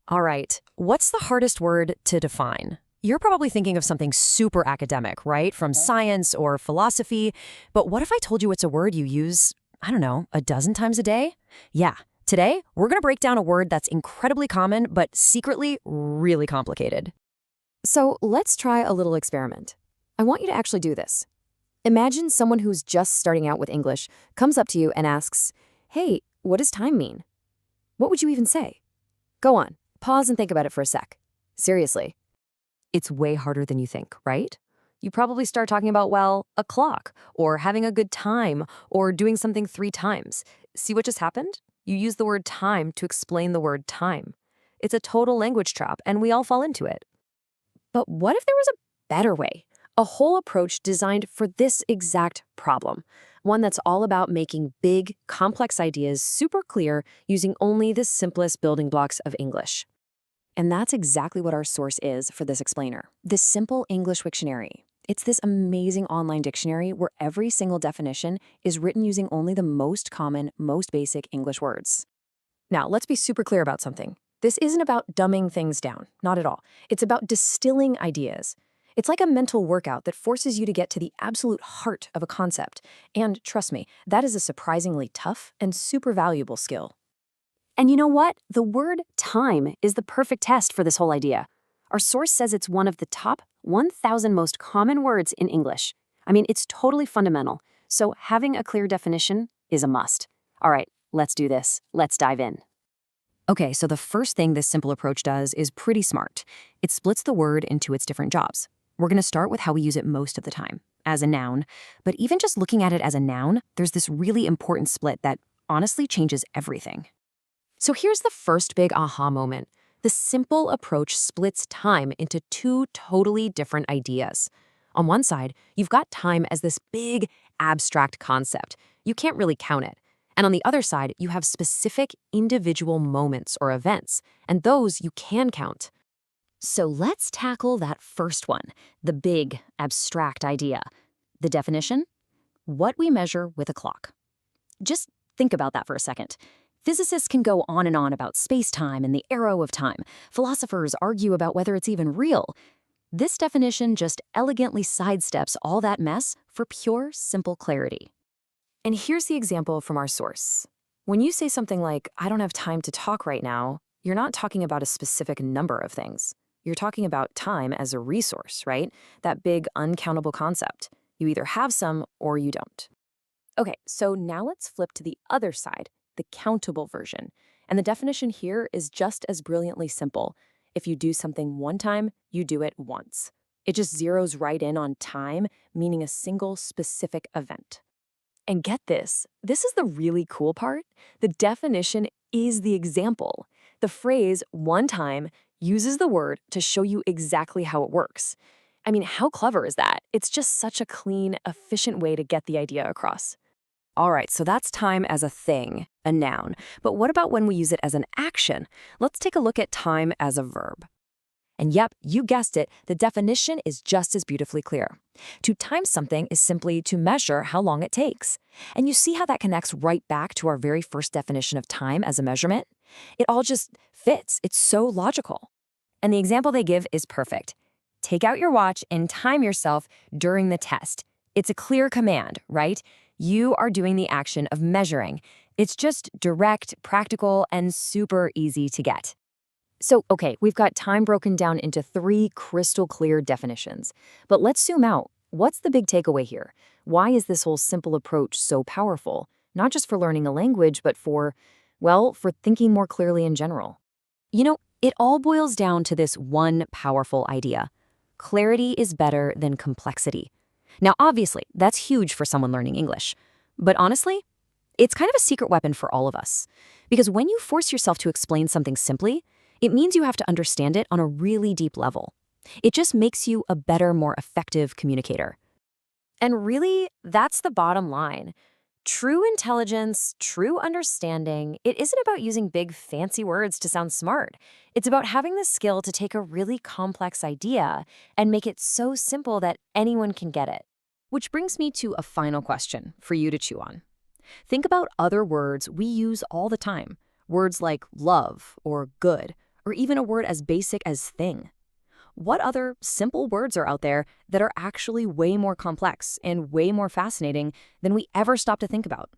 All right, what's the hardest word to define? You're probably thinking of something super academic, right? From science or philosophy. But what if I told you it's a word you use, I don't know, a dozen times a day? Yeah. Today, we're going to break down a word that's incredibly common, but secretly really complicated. So let's try a little experiment. I want you to actually do this. Imagine someone who's just starting out with English comes up to you and asks, "Hey, what does time mean?" What would you even say? Go on, pause and think about it for a sec. Seriously. It's way harder than you think, right? You probably start talking about, well, a clock, or having a good time, or doing something 3 times. See what just happened? You use the word time to explain the word time. It's a total language trap, and we all fall into it. But what if there was a better way? A whole approach designed for this exact problem. One that's all about making big, complex ideas super clear using only the simplest building blocks of English. And that's exactly what our source is for this explainer. The Simple English Wiktionary. It's this amazing online dictionary where every single definition is written using only the most common, most basic English words. Now, let's be super clear about something. This isn't about dumbing things down, not at all. It's about distilling ideas. It's like a mental workout that forces you to get to the absolute heart of a concept. And trust me, that is a surprisingly tough and super valuable skill. And you know what? The word time is the perfect test for this whole idea. Our source says it's one of the top 1,000 most common words in English. I mean, it's totally fundamental. So having a clear definition is a must. All right, let's do this. Let's dive in. Okay, so the first thing this simple approach does is pretty smart. It splits the word into its different jobs. We're going to start with how we use it most of the time, as a noun. But even just looking at it as a noun, there's this really important split that honestly changes everything. So here's the first big aha moment. The simple approach splits time into two totally different ideas. On one side, you've got time as this big, abstract concept. You can't really count it. And on the other side, you have specific individual moments or events, and those you can count. So let's tackle that first one, the big, abstract idea. The definition? What we measure with a clock. Just think about that for a second. Physicists can go on and on about space-time and the arrow of time. Philosophers argue about whether it's even real. This definition just elegantly sidesteps all that mess for pure, simple clarity. And here's the example from our source. When you say something like, "I don't have time to talk right now," you're not talking about a specific number of things. You're talking about time as a resource, right? That big, uncountable concept. You either have some or you don't. Okay, so now let's flip to the other side, the countable version. And the definition here is just as brilliantly simple. If you do something one time, you do it once. It just zeroes right in on time, meaning a single specific event. And get this is the really cool part. The definition is the example. The phrase "one time" uses the word to show you exactly how it works. I mean, how clever is that? It's just such a clean, efficient way to get the idea across. All right, so that's time as a thing, a noun. But what about when we use it as an action? Let's take a look at time as a verb. And yep, you guessed it, the definition is just as beautifully clear. To time something is simply to measure how long it takes. And you see how that connects right back to our very first definition of time as a measurement? It all just fits. It's so logical. And the example they give is perfect. Take out your watch and time yourself during the test. It's a clear command, right? You are doing the action of measuring. It's just direct, practical, and super easy to get. So, okay, we've got time broken down into 3 crystal clear definitions. But let's zoom out. What's the big takeaway here? Why is this whole simple approach so powerful? Not just for learning a language, but for thinking more clearly in general. You know, it all boils down to this one powerful idea. Clarity is better than complexity. Now, obviously, that's huge for someone learning English. But honestly, it's kind of a secret weapon for all of us. Because when you force yourself to explain something simply, it means you have to understand it on a really deep level. It just makes you a better, more effective communicator. And really, that's the bottom line. True intelligence, true understanding, it isn't about using big, fancy words to sound smart. It's about having the skill to take a really complex idea and make it so simple that anyone can get it. Which brings me to a final question for you to chew on. Think about other words we use all the time. Words like love or good, or even a word as basic as thing. What other simple words are out there that are actually way more complex and way more fascinating than we ever stop to think about?